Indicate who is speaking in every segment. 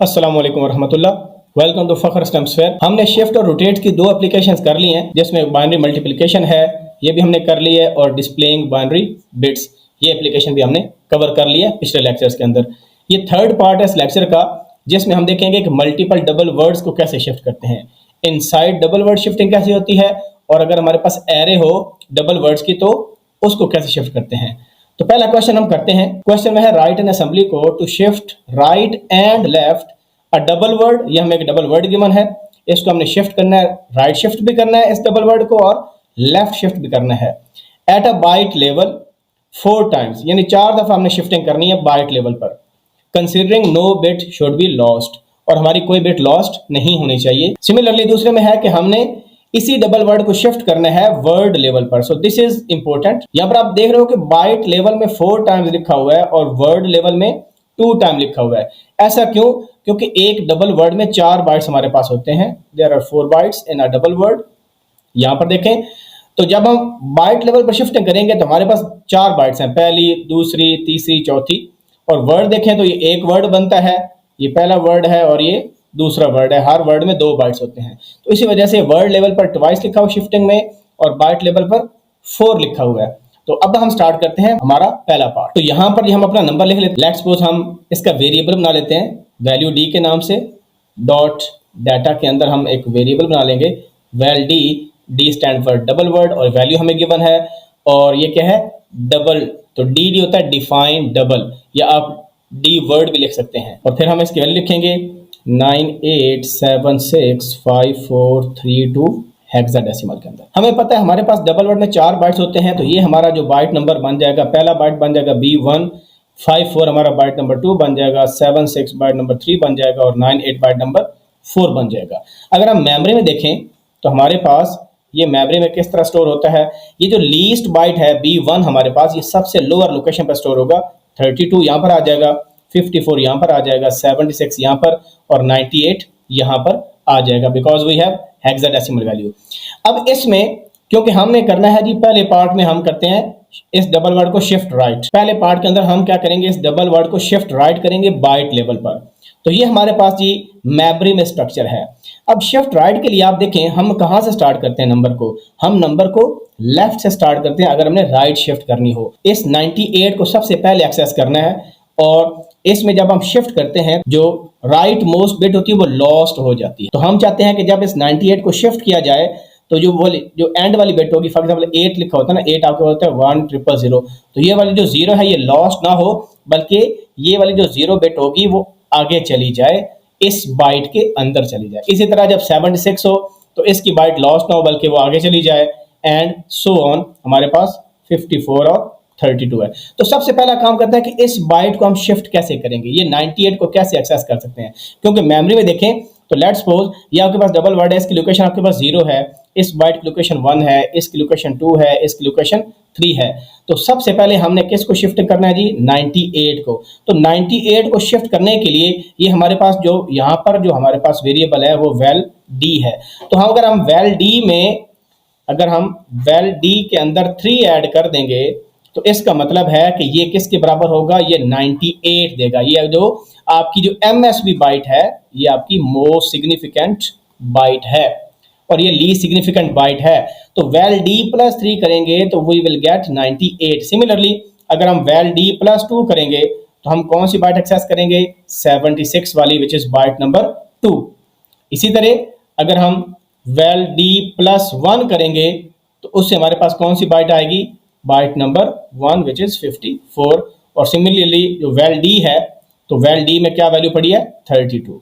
Speaker 1: अस्सलाम वालेकुम रहमतुल्लाह। वेलकम टू फखर स्टम्प्सवेयर। हमने शिफ्ट और रोटेट की दो एप्लीकेशंस कर ली हैं, जिसमें बाइनरी मल्टीप्लिकेशन है, ये भी हमने कर ली है, और डिस्प्लेइंग बाइनरी बिट्स, ये एप्लीकेशन भी हमने कवर कर ली है पिछले लेक्चर्स के अंदर। ये थर्ड पार्ट है इस लेक्चर का, जिसमें हम देखेंगे कि मल्टीपल डबल वर्ड्स को कैसे शिफ्ट करते हैं, इनसाइड डबल वर्ड शिफ्टिंग कैसे होती है, और अगर हमारे पास एरे हो डबल वर्ड्स की तो उसको कैसे शिफ्ट करते हैं। तो पहला क्वेश्चन हम करते हैं। क्वेश्चन में है write an assembly code to shift right and left a double word. ये हमें एक डबल वर्ड गिवन है, इसको हमने शिफ्ट करना है, राइट शिफ्ट भी करना है इस डबल वर्ड को, और लेफ्ट शिफ्ट भी करना है at a byte level 4 times, यानी 4 दफा हमने शिफ्टिंग करनी है बाइट लेवल पर। Considering no bit should be lost, और हमारी कोई बिट लॉस्ट नहीं होनी चाहिए। सिमिलरली दूसरे में है कि हमने इसी डबल वर्ड को शिफ्ट करना है वर्ड लेवल पर। So this is important. यहां पर आप देख रहे हो कि बाइट लेवल में 4 टाइम्स लिखा हुआ है और वर्ड लेवल में 2 टाइम लिखा हुआ है। ऐसा क्यों? क्योंकि एक डबल वर्ड में 4 बाइट्स हमारे पास होते हैं। There are 4 bytes in a double word. यहां पर देखें तो जब हम बाइट लेवल पर शिफ्टिंग करेंगे तो हमारे पास 4 बाइट्स हैं, पहली, दूसरी, तीसरी, चौथी। और वर्ड देखें तो ये एक वर्ड बनता है, ये पहला वर्ड है और ये दूसरा वर्ड है। हर वर्ड में 2 बाइट्स होते हैं, तो इसी वजह से वर्ड लेवल पर ट्वाइस लिखा हुआ शिफ्टिंग में और बाइट लेवल पर 4 लिखा हुआ है। तो अब हम स्टार्ट करते हैं हमारा पहला पार्ट। तो यहाँ पर हम अपना नंबर लिख लेते हैं। लेट्स सपोज हम इसका वेरिएबल बना लेते हैं वैल्यू डी के नाम से। डॉट डाटा के अंदर हम एक वेरिएबल बना लेंगे val D. D stand for double word, और वैल्यू हमें गिवन है, और ये क्या है? डबल। तो डी डी होता है डिफाइन डबल, या आप डी वर्ड भी लिख सकते हैं। और फिर हम इसकी वैल्यू लिखेंगे 98765432 हेक्साडेसिमल के अंदर। हमें पता है हमारे पास डबल वर्ड में 4 बाइट्स होते हैं, तो ये हमारा जो बाइट नंबर बन जाएगा, पहला बाइट बन जाएगा B154, हमारा बाइट नंबर 2 बन जाएगा, 76 बाइट नंबर 3 बन जाएगा, और 98 बाइट नंबर 4 बन जाएगा। अगर हम मेमोरी में देखें तो हमारे पास ये मेमोरी में किस तरह स्टोर होता है। ये जो लीस्ट बाइट है B1 हमारे पास, ये सबसे लोअर लोकेशन पर स्टोर होगा। 32 यहाँ पर आ जाएगा, 54 यहाँ पर आ जाएगा, 76 यहाँ पर, और 98 यहाँ पर आ जाएगा, because we have hexadecimal value. अब इसमें क्योंकि हमने करना है जी, पहले पार्ट में हम करते हैं इस डबल वर्ड को शिफ्ट राइट। पहले पार्ट के अंदर हम क्या करेंगे, इस डबल वर्ड को शिफ्ट राइट करेंगे बाइट लेवल पर। तो ये हमारे पास जी मेमोरी में स्ट्रक्चर है। अब शिफ्ट राइट के लिए आप देखें हम कहां से स्टार्ट करते हैं नंबर को। हम नंबर को लेफ्ट से स्टार्ट करते हैं अगर हमने राइट शिफ्ट करनी हो। इस 98 को सबसे पहले एक्सेस करना है, और इसमें जब हम शिफ्ट करते हैं जो राइट मोस्ट बिट होती है वो लॉस्ट हो जाती है। तो हम चाहते हैं कि जब इस 98 को शिफ्ट किया जाए तो जो एंड वाली बिट होगी, फॉर एग्जांपल 8 लिखा होता है ना, 8 आपके होता है 1000, तो ये वाली जो 0 है ये लॉस्ट ना हो, बल्कि ये वाली जो 0 बिट होगी वो आगे चली जाए, इस बाइट के अंदर चली जाए। इसी तरह जब 76 हो तो इसकी बाइट लॉस्ट ना हो बल्कि वो आगे चली जाए, एंड सो ऑन। हमारे पास 54 और 32 है। तो सबसे पहला काम करता है कि इस बाइट को हम शिफ्ट कैसे करेंगे, ये 98 को कैसे एक्सेस कर सकते हैं। क्योंकि मेमोरी में देखें तो लेट्स सपोज ये आपके पास डबल वर्ड है, इसकी लोकेशन आपके पास 0 है, इस बाइट की लोकेशन 1 है, इसकी लोकेशन 2 है, इसकी लोकेशन 3 है। तो सबसे पहले हमने किसको शिफ्ट करना है जी? 98 को। तो 98 को शिफ्ट करने के लिए ये हमारे पास जो यहाँ पर जो हमारे पास वेरिएबल है वो वैल डी है। तो हम अगर हम वैल डी के अंदर 3 ऐड कर देंगे तो इसका मतलब है कि ये किसके बराबर होगा? ये 98 देगा। ये जो आपकी जो MSB बाइट है ये आपकी मोस्ट सिग्निफिकेंट बाइट है, और ये लीस्ट सिग्निफिकेंट बाइट है। तो वैल डी प्लस 3 करेंगे तो वी विल गेट 98। सिमिलरली अगर हम वैल डी प्लस 2 करेंगे तो हम कौन सी बाइट एक्सेस करेंगे? 76 वाली, विच इज बाइट नंबर 2। इसी तरह अगर हम वैल डी प्लस 1 करेंगे तो उससे हमारे पास कौन सी बाइट आएगी? Byte number 1 which is 54। और सिमिलरली जो वैल डी है तो वैल डी में क्या वैल्यू पड़ी है? 32।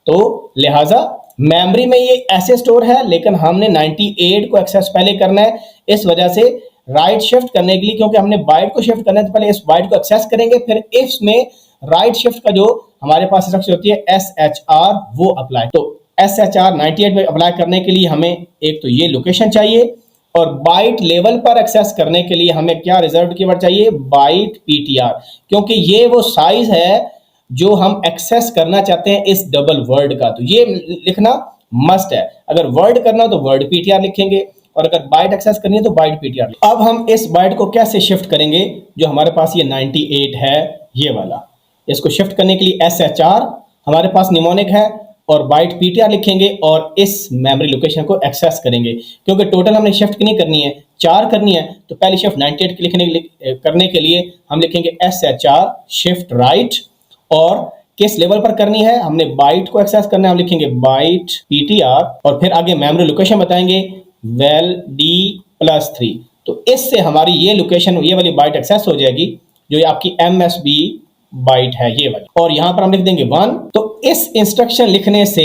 Speaker 1: तो लिहाजा मेमोरी में ये ऐसे स्टोर है, लेकिन हमने 98 को एक्सेस पहले करना है। इस वजह से राइट शिफ्ट करने के लिए, क्योंकि हमने बाइट को शिफ्ट करना है, तो पहले इस बाइट को एक्सेस करेंगे, फिर इसमें राइट शिफ्ट का जो हमारे पास इंस्ट्रक्शन होती है SHR वो अप्लाई। तो SHR 98 में अप्लाई करने के लिए हमें एक तो ये लोकेशन चाहिए, और बाइट लेवल पर एक्सेस करने के लिए हमें क्या रिजर्व्ड कीवर्ड चाहिए? बाइट PTR, क्योंकि ये वो साइज है जो हम एक्सेस करना चाहते हैं इस डबल वर्ड का। तो ये लिखना मस्ट है। अगर वर्ड करना तो वर्ड PTR लिखेंगे, और अगर बाइट एक्सेस करनी है तो बाइट PTR। अब हम इस बाइट को कैसे शिफ्ट करेंगे? जो हमारे पास ये 98 है ये वाला, इसको शिफ्ट करने के लिए SHR हमारे पास निमोनिक है और बाइट पीटीआर लिखेंगे और इस मेमोरी लोकेशन को एक्सेस करेंगे। क्योंकि टोटल हमने शिफ्ट नहीं करनी है, 4 करनी है, तो पहली शिफ्ट 98 के करने के लिए हम लिखेंगे SHR शिफ्ट राइट। और किस लेवल पर करनी है, हमने बाइट को एक्सेस करना है, हम लिखेंगे बाइट पीटीआर और फिर आगे मेमोरी लोकेशन बताएंगे वेल D+3। तो इससे हमारी ये लोकेशन, ये वाली बाइट एक्सेस हो जाएगी जो आपकी MSB बाइट है ये वाली, और यहां पर हम लिख देंगे 1। तो इस इंस्ट्रक्शन लिखने से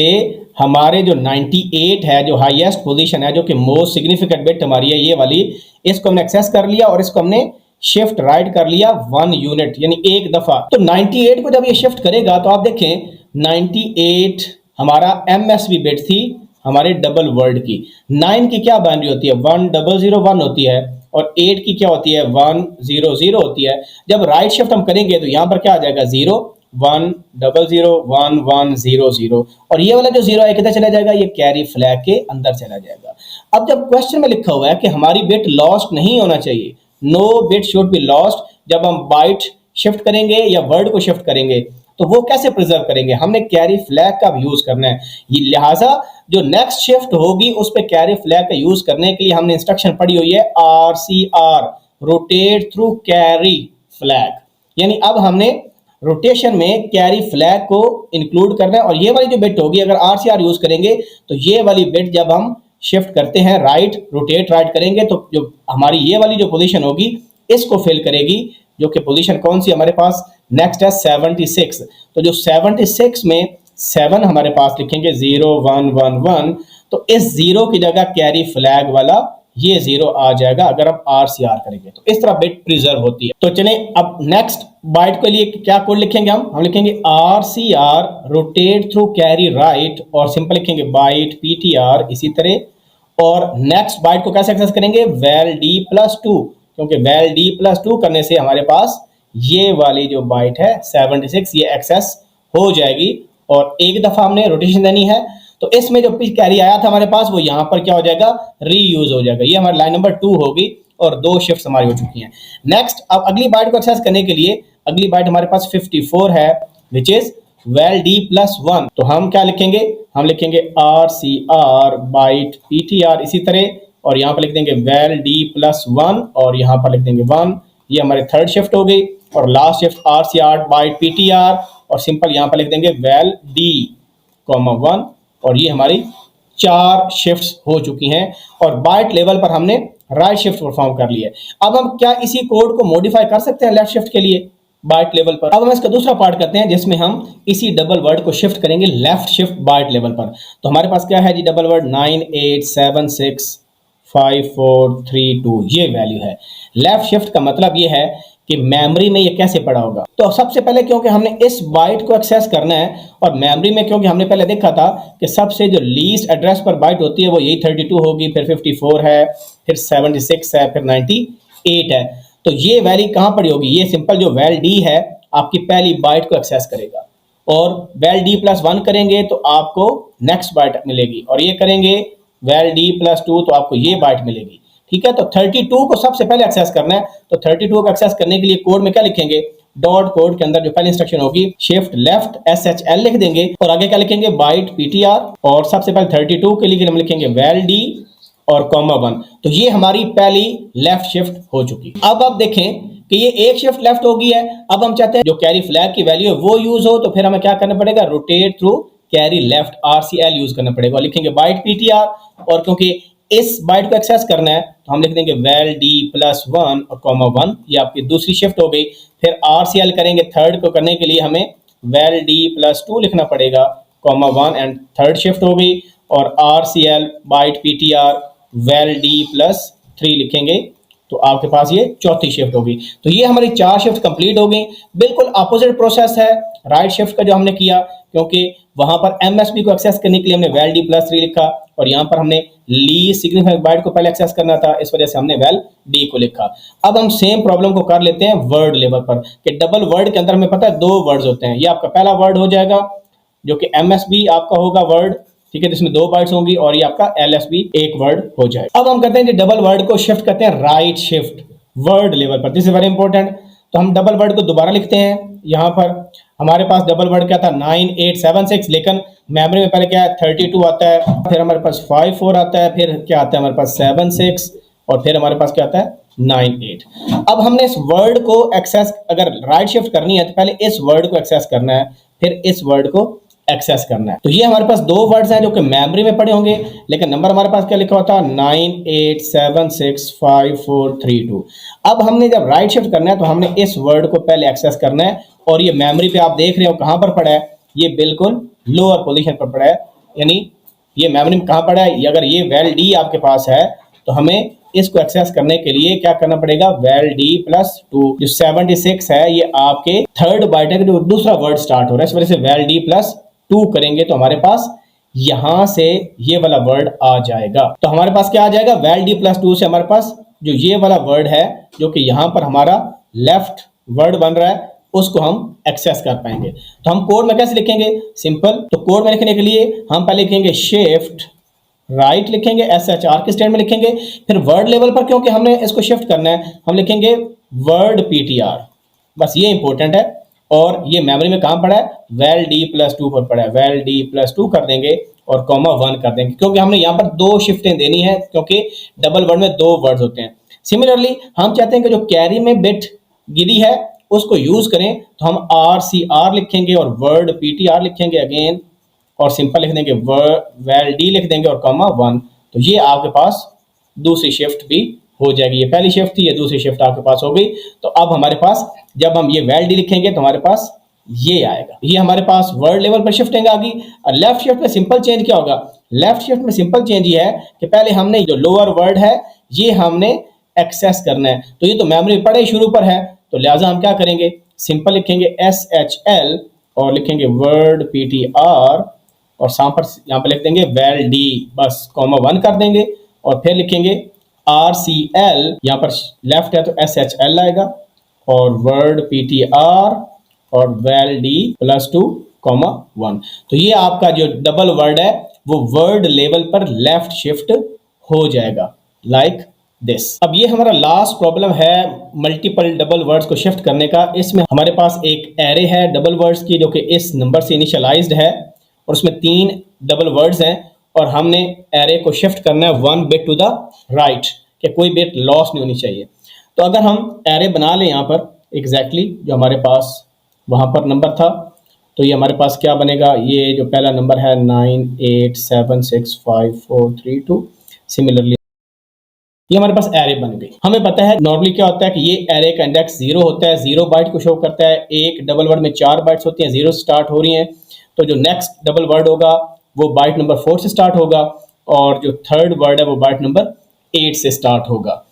Speaker 1: हमारे जो 98 है, जो हाईएस्ट पोजीशन है, जो कि मोस्ट सिग्निफिकेंट बिट हमारी है ये वाली, इसको हमने एक्सेस कर लिया और इसको हमने शिफ्ट राइट कर लिया 1 यूनिट यानी एक दफा। तो 98 को जब ये शिफ्ट करेगा तो आप देखें 98 हमारा MSB बिट थी हमारे डबल वर्ड की। 9 की क्या बाइनरी होती है, 1001 होती है, और 8 की क्या होती है, 100 होती है। जब राइट शिफ्ट हम करेंगे तो यहां पर क्या आ जाएगा, 0 1 00 1 1 0 0, और ये वाला जो 0 है किधर चला जाएगा, ये कैरी फ्लैग के अंदर चला जाएगा। अब जब क्वेश्चन में लिखा हुआ है कि हमारी बिट लॉस्ट नहीं होना चाहिए, no bit should be lost, जब हम बाइट शिफ्ट करेंगे या वर्ड को शिफ्ट करेंगे तो वो कैसे प्रिजर्व करेंगे, हमने कैरी फ्लैग का यूज करना है। ये लिहाजा जो नेक्स्ट शिफ्ट होगी उस पे कैरी फ्लैग का यूज करने के लिए हमने इंस्ट्रक्शन पढ़ी हुई है RCR rotate through carry flag, यानी अब हमने रोटेशन में कैरी फ्लैग को इंक्लूड करना है। और ये वाली जो बिट होगी, अगर RCR यूज करेंगे तो ये वाली बिट जब हम शिफ्ट करते हैं राइट, रोटेट राइट करेंगे तो जो हमारी ये वाली जो पोजीशन होगी इसको फिल करेगी, जो कि पोजीशन कौन सी हमारे पास नेक्स्ट है 76। तो जो 76 में 7 हमारे पास लिखेंगे 0 1 1 1, तो इस 0 की जगह कैरी फ्लैग वाला ये 0 आ जाएगा अगर हम RCR करेंगे। तो इस तरह बिट प्रिजर्व होती है। तो चलें अब नेक्स्ट बाइट के लिए क्या कोड लिखेंगे, हम लिखेंगे RCR rotate through carry right और सिंपल लिखेंगे बाइट PTR इसी तरह। और नेक्स्ट बाइट को कैसे एक्सेस करेंगे, वेल D+2, क्योंकि वेल D+2 करने से हमारे पास ये वाली जो बाइट है 76 ये एक्सेस हो जाएगी और एक दफा हमने रोटेशन देनी है। तो इसमें जो पिच कैरी आया था हमारे पास वो यहाँ पर क्या हो जाएगा, रीयूज हो जाएगा। ये हमारी लाइन नंबर 2 होगी और 2 शिफ्ट्स हमारी हो चुकी हैं। नेक्स्ट अब अगली बाइट को एक्सेस करने के लिए अगली बाइट हमारे पास 54 है विच इज वेल D+1। तो हम क्या लिखेंगे, हम लिखेंगे RCR बाइट PTR इसी तरह, और यहाँ पर लिख देंगे वेल D+1 और यहाँ पर लिख देंगे 1। ये हमारी थर्ड शिफ्ट हो गई। और last shift RCR byte PTR और सिंपल यहाँ पर लिख देंगे वेल D,1, और ये हमारी 4 शिफ्ट्स हो चुकी हैं और बाइट लेवल पर हमने राइट शिफ्ट परफॉर्म कर लिया है। अब हम क्या इसी कोड को मॉडिफाई कर सकते हैं लेफ्ट शिफ्ट के लिए बाइट लेवल पर। अब हम इसका दूसरा पार्ट करते हैं जिसमें हम इसी डबल वर्ड को शिफ्ट करेंगे लेफ्ट शिफ्ट बाइट लेवल पर। तो हमारे पास क्या है जी, डबल वर्ड 9 8 7 6 5 4 3 2 ये वैल्यू है। लेफ्ट शिफ्ट का मतलब ये है कि मेमोरी में ये कैसे पड़ा होगा। तो सबसे पहले क्योंकि हमने इस बाइट को एक्सेस करना है और मेमोरी में क्योंकि हमने पहले देखा था कि सबसे जो लीस्ट एड्रेस पर बाइट होती है वो यही 32 होगी, फिर 54 है, फिर 76 है, फिर 98 है। तो ये वैल्यू कहाँ पड़ी होगी, ये सिंपल जो वेल D है आपकी पहली बाइट को एक्सेस करेगा। और वेल D+1 करेंगे तो आपको नेक्स्ट बाइट मिलेगी, और ये करेंगे वेल D+2 तो आपको ये बाइट मिलेगी। ठीक है, तो 32 को सबसे पहले एक्सेस करना है। तो 32 को एक्सेस करने के लिए कोड में क्या लिखेंगे, डॉट कोड के अंदर जो पहली इंस्ट्रक्शन होगी शिफ्ट लेफ्ट SHL लिख देंगे और आगे क्या लिखेंगे बाइट PTR, और सबसे पहले 32 के लिए हम लिखेंगे वेल D और (1). तो ये हमारी पहली लेफ्ट शिफ्ट हो चुकी। अब आप देखें कि ये एक शिफ्ट लेफ्ट हो गई है। अब हम चाहते हैं जो कैरी फ्लैग की वैल्यू है वो यूज हो, तो फिर हमें क्या करना पड़ेगा, rotate through carry left RCL use करना पड़ेगा, और लिखेंगे बाइट PTR। और क्योंकि इस बाइट को एक्सेस करना है तो हम लिख देंगे वेल D+1 और (1), ये आपकी दूसरी शिफ्ट हो गई। फिर RCL करेंगे, थर्ड को करने के लिए हमें वेल D+2 लिखना पड़ेगा (1) एंड थर्ड शिफ्ट हो गई। और RCL bite PTR well D+3 लिखेंगे तो आपके पास ये चौथी शिफ्ट होगी। तो ये हमारी 4 शिफ्ट कंप्लीट हो गई। बिल्कुल अपोजिट प्रोसेस है राइट शिफ्ट का जो हमने किया, क्योंकि वहां पर MSB को एक्सेस करने के लिए हमने वेल D+3 लिखा और यहाँ पर हमने लीस्ट सिग्निफिकेंट बाइट को पहले एक्सेस करना था, इस वजह से हमने वेल D को लिखा। अब हम सेम प्रॉब्लम को कर लेते हैं वर्ड लेवल पर कि डबल वर्ड के अंदर हमें पता है 2 वर्ड्स होते हैं। ये आपका पहला वर्ड हो जाएगा जो कि MSB आपका होगा वर्ड, ठीक है, जिसमें 2 बाइट्स होंगी, और ये आपका LSB एक वर्ड हो जाएगा। अब हम करते हैं डबल वर्ड को शिफ्ट करते हैं राइट शिफ्ट वर्ड लेवल पर। This is very important. तो हम डबल वर्ड को दोबारा लिखते हैं यहाँ पर हमारे पास डबल वर्ड क्या था 9876, लेकिन मेमोरी में पहले क्या है 32 आता है, फिर हमारे पास 54 आता है, फिर क्या आता है हमारे पास 76 और फिर हमारे पास क्या आता है 98। अब हमने इस वर्ड को एक्सेस अगर राइट शिफ्ट करनी है तो पहले इस वर्ड को एक्सेस करना है, फिर इस वर्ड को एक्सेस करना है। तो ये हमारे पास दो वर्ड्स हैं जो कि मेमोरी में पड़े होंगे, लेकिन नंबर हमारे पास क्या लिखा होता है 98765432। अब हमने जब राइट शिफ्ट करना है तो हमने इस वर्ड को पहले एक्सेस करना है, और ये मेमोरी पे आप देख रहे हो कहां पर पड़ा है, ये बिल्कुल लोअर पोजीशन पर पड़ा है, यानी ये मेमोरी में कहां पड़ा है। अगर ये वेल डी आपके पास है तो हमें इसको एक्सेस करने के लिए क्या करना पड़ेगा, वेल डी प्लस 2, जो 76 है ये आपके थर्ड बाइट है, जो दूसरा वर्ड स्टार्ट हो रहा है, इस वजह से वेल डी प्लस 2 करेंगे तो हमारे पास यहां से ये वाला वर्ड आ जाएगा। तो हमारे पास क्या आ जाएगा, वेल डी प्लस 2 से हमारे पास जो ये वाला वर्ड है जो कि यहां पर हमारा लेफ्ट वर्ड बन रहा है उसको हम एक्सेस कर पाएंगे। तो हम कोड में कैसे लिखेंगे, सिंपल। तो कोड में लिखने के लिए हम पहले लिखेंगे शिफ्ट राइट, लिखेंगे SHR के स्टैंड में लिखेंगे, फिर वर्ड लेवल पर क्योंकि हमने इसको शिफ्ट करना है हम लिखेंगे वर्ड PTR, बस ये इंपॉर्टेंट है। और ये मेमोरी में कहां पड़ा है, वेल डी प्लस 2 पर पड़ा है, वेल डी प्लस 2 कर देंगे और कॉमा 1 कर देंगे, क्योंकि हमने यहाँ पर दो शिफ्टें देनी है, क्योंकि डबल वर्ड में दो वर्ड्स होते हैं। सिमिलरली हम चाहते हैं कि जो कैरी में बिट गिरी है उसको यूज करें, तो हम RCR लिखेंगे और वर्ड PTR लिखेंगे अगेन, और सिंपल लिख देंगे वेल डी लिख देंगे और कॉमा 1। तो ये आपके पास दूसरी शिफ्ट भी हो जाएगी, ये पहली शिफ्ट थी, ये दूसरी शिफ्ट आपके पास हो गई। तो अब हमारे पास जब हम ये वेल डी लिखेंगे तो हमारे पास ये आएगा, ये हमारे पास वर्ड लेवल पर शिफ्टिंग आ गई। और लेफ्ट शिफ्ट में सिंपल चेंज क्या होगा, लेफ्ट शिफ्ट में सिंपल चेंज ये है कि पहले हमने जो लोअर वर्ड है ये हमने एक्सेस करना है, तो ये तो मेमोरी पड़े शुरू पर है, तो लिहाजा हम क्या करेंगे, सिंपल लिखेंगे SHL और लिखेंगे वर्ड PTR और यहाँ पर लिख देंगे वेल डी, बस कॉमा 1 कर देंगे, और फिर लिखेंगे RCL, यहाँ पर लेफ्ट है तो SHL आएगा, और वर्ड PTR और वेल डी प्लस 2 कॉमा 1। तो ये आपका जो डबल वर्ड है वो वर्ड लेवल पर लेफ्ट शिफ्ट हो जाएगा, लाइक दिस। अब ये हमारा लास्ट प्रॉब्लम है मल्टीपल डबल वर्ड्स को शिफ्ट करने का। इसमें हमारे पास एक एरे है डबल वर्ड्स की जो कि इस नंबर से इनिशियलाइज्ड है, और उसमें 3 डबल वर्ड्स हैं, और हमने एरे को शिफ्ट करना है 1 बिट टू द राइट, कि कोई बिट लॉस नहीं होनी चाहिए। तो अगर हम एरे बना लें यहाँ पर एग्जैक्टली जो हमारे पास वहाँ पर नंबर था, तो ये हमारे पास क्या बनेगा, ये जो पहला नंबर है 98765432, सिमिलरली ये हमारे पास एरे बन गई। हमें पता है नॉर्मली क्या होता है कि ये एरे का इंडेक्स 0 होता है, 0 बाइट को शो करता है। एक डबल वर्ड में 4 बाइट्स होती हैं, 0 से स्टार्ट हो रही हैं, तो जो नेक्स्ट डबल वर्ड होगा वो बाइट नंबर 4 से स्टार्ट होगा, और जो थर्ड वर्ड है वो बाइट नंबर 8 से स्टार्ट होगा।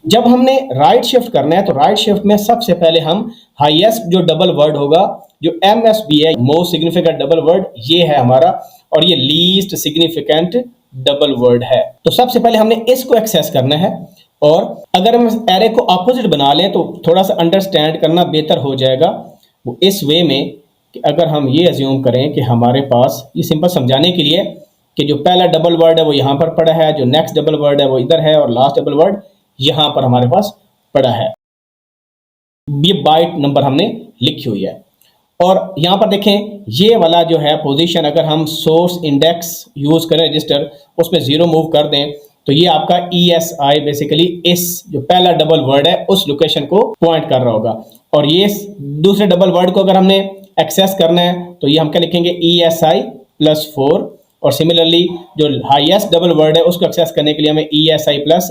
Speaker 1: जब हमने राइट शिफ्ट करना है तो राइट शिफ्ट में सबसे पहले हम हाईएस्ट जो डबल वर्ड होगा, जो MSB है, मोस्ट सिग्निफिकेंट डबल वर्ड, ये है हमारा, और ये लीस्ट सिग्निफिकेंट डबल वर्ड है। तो सबसे पहले हमने इसको एक्सेस करना है, और अगर हम एरे को ऑपोजिट बना लें तो थोड़ा सा अंडरस्टैंड करना बेहतर हो जाएगा। वो इस वे में कि अगर हम ये अज्यूम करें कि हमारे पास, ये सिंपल समझाने के लिए, कि जो पहला डबल वर्ड है वो यहाँ पर पड़ा है, जो नेक्स्ट डबल वर्ड है वो इधर है, और लास्ट डबल वर्ड यहाँ पर हमारे पास पड़ा है। ये बाइट नंबर हमने लिखी हुई है, और यहाँ पर देखें ये वाला जो है पोजीशन, अगर हम सोर्स इंडेक्स यूज करें रजिस्टर, उसमें 0 मूव कर दें तो ये आपका ESI बेसिकली इस जो पहला डबल वर्ड है उस लोकेशन को पॉइंट कर रहा होगा। और ये दूसरे डबल वर्ड को अगर हमने एक्सेस करना है तो ये हम क्या लिखेंगे, ESI प्लस 4, और सिमिलरली जो हाईएस्ट डबल वर्ड है उसको एक्सेस करने के लिए हमें ESI प्लस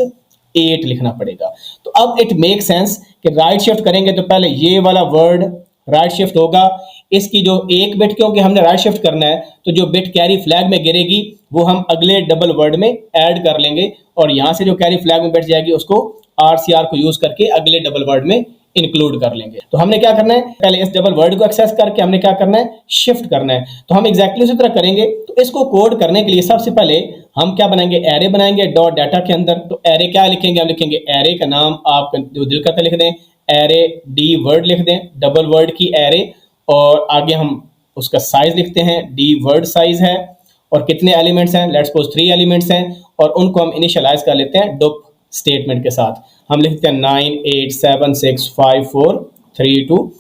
Speaker 1: 8 लिखना पड़ेगा। तो अब इट मेक सेंस कि राइट शिफ्ट करेंगे तो पहले ये वाला वर्ड राइट शिफ्ट होगा, इसकी जो एक बिट, क्योंकि हमने राइट शिफ्ट करना है तो जो बिट कैरी फ्लैग में गिरेगी वो हम अगले डबल वर्ड में ऐड कर लेंगे, और यहाँ से जो कैरी फ्लैग में बैठ जाएगी उसको RCR को यूज करके अगले डबल वर्ड में इंक्लूड कर लेंगे। तो हमने क्या करना है, पहले इस डबल वर्ड को एक्सेस करके हमने क्या करना है, शिफ्ट करना है। तो हम एग्जैक्टली उसी तरह करेंगे। तो इसको कोड करने के लिए सबसे पहले हम क्या बनाएंगे, एरे बनाएंगे डॉट डाटा के अंदर। तो एरे क्या लिखेंगे, हम लिखेंगे एरे का नाम आप जो दिल करता लिख दें, एरे डी वर्ड लिख दें, डबल वर्ड की एरे, और आगे हम उसका साइज लिखते हैं, डी वर्ड साइज है, और कितने एलिमेंट्स हैं, लेट्स सपोज 3 एलिमेंट्स हैं, और उनको हम इनिशियलाइज कर लेते हैं डुप स्टेटमेंट के साथ। हम लिखते हैं 98765432।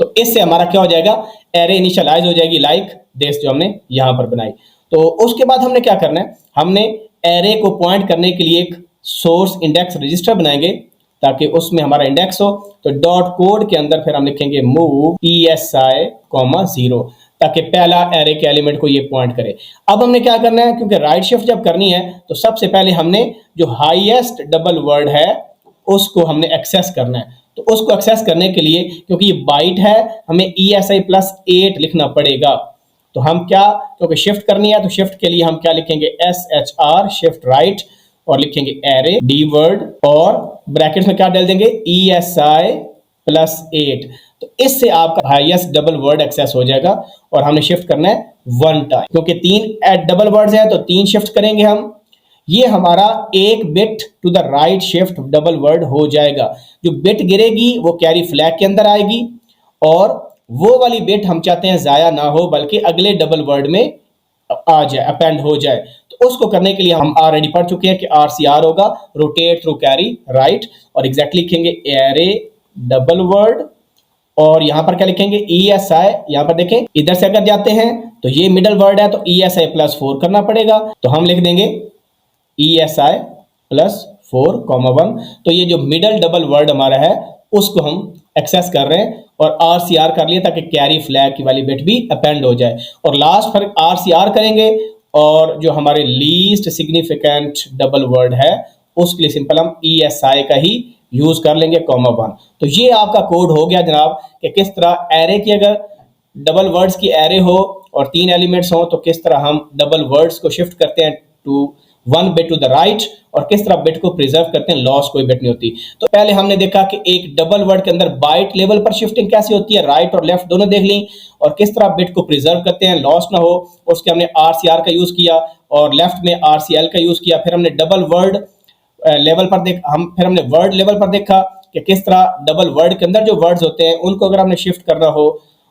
Speaker 1: तो इससे हमारा क्या हो जाएगा, एरे इनिशियलाइज हो जाएगी लाइक दिस जो हमने यहां पर बनाई। तो उसके बाद हमने क्या करना है, हमने एरे को पॉइंट करने के लिए एक सोर्स इंडेक्स रजिस्टर बनाएंगे ताकि उसमें हमारा इंडेक्स हो। तो डॉट कोड के अंदर फिर हम लिखेंगे मूव ESI, 0 ताकि पहला एरे के एलिमेंट को ये पॉइंट करे। अब हमने क्या करना है, क्योंकि राइट शिफ्ट जब करनी है तो सबसे पहले हमने जो हाईएस्ट डबल वर्ड है उसको हमने एक्सेस करना है। तो उसको एक्सेस करने के लिए, क्योंकि ये बाइट है, हमें ESI +8 लिखना पड़ेगा। तो हम क्या, क्योंकि शिफ्ट करनी है तो शिफ्ट के लिए हम क्या लिखेंगे, SHR शिफ्ट राइट और लिखेंगे एरे डी वर्ड और ब्रैकेट्स में क्या डाल देंगे, ESI +8। तो इससे आपका हाईएस्ट डबल वर्ड एक्सेस हो जाएगा और हमने शिफ्ट करना है 1 टाइम, क्योंकि 3 डबल वर्ड्स हैं तो 3 शिफ्ट करेंगे हम। ये हमारा एक bit to the right shift double word हो जाएगा। जो बिट गिरेगी वो कैरी फ्लैग के अंदर आएगी और वो वाली बिट हम चाहते हैं जाया ना हो बल्कि अगले डबल वर्ड में आ जाए, अपेंड हो जाए। तो उसको करने के लिए हम ऑलरेडी पढ़ चुके हैं कि RCR होगा रोटेट थ्रू कैरी राइट, और एग्जैक्टली लिखेंगे एरे डबल वर्ड और यहां पर क्या लिखेंगे, ESI। यहां पर देखें इधर से अगर जाते हैं तो ये मिडल वर्ड है तो ESI +4 करना पड़ेगा। तो हम लिख देंगे ESI +4, 1। तो ये जो मिडल डबल वर्ड हमारा है उसको हम एक्सेस कर रहे हैं और RCR कर लिए ताकि कैरी फ्लैग की वाली बिट भी अपेंड हो जाए। और लास्ट पर RCR करेंगे और जो हमारे लीस्ट सिग्निफिकेंट डबल वर्ड है उसके लिए सिंपल हम ESI का ही यूज कर लेंगे, 1। तो ये आपका कोड हो गया जनाब कि किस तरह एरे की, अगर डबल वर्ड्स की एरे हो और 3 एलिमेंट्स हो तो किस तरह हम डबल वर्ड्स को शिफ्ट करते हैं to 1 bit to the right और किस तरह बिट को प्रिजर्व करते हैं, लॉस कोई बिट नहीं होती। तो पहले हमने देखा कि एक डबल वर्ड के अंदर बाइट लेवल पर शिफ्टिंग कैसे होती है, राइट और लेफ्ट दोनों देख ली, और किस तरह बिट को प्रिजर्व करते हैं लॉस ना हो, उसके हमने RCR का यूज किया और लेफ्ट में RCL का यूज किया। फिर हमने डबल वर्ड लेवल पर फिर हमने वर्ड लेवल पर देखा कि किस तरह डबल वर्ड के अंदर जो वर्ड्स होते हैं उनको अगर हमने शिफ्ट करना हो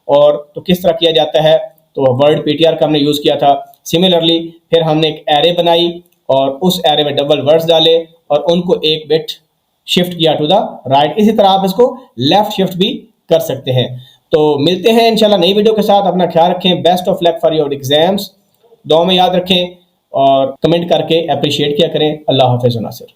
Speaker 1: और तो किस तरह किया जाता है, तो वर्ड PTR का हमने यूज किया था। सिमिलरली फिर हमने एक एरे बनाई और उस एरे में डबल वर्ड्स डाले और उनको एक बिट शिफ्ट किया टू द राइट। इसी तरह आप इसको लेफ्ट शिफ्ट भी कर सकते हैं। तो मिलते हैं इंशाल्लाह नई वीडियो के साथ। अपना ख्याल रखें। Best of luck for your exams. दुआ में याद रखें और कमेंट करके अप्रिशिएट किया करें। अल्लाह हाफिज़ नासिर।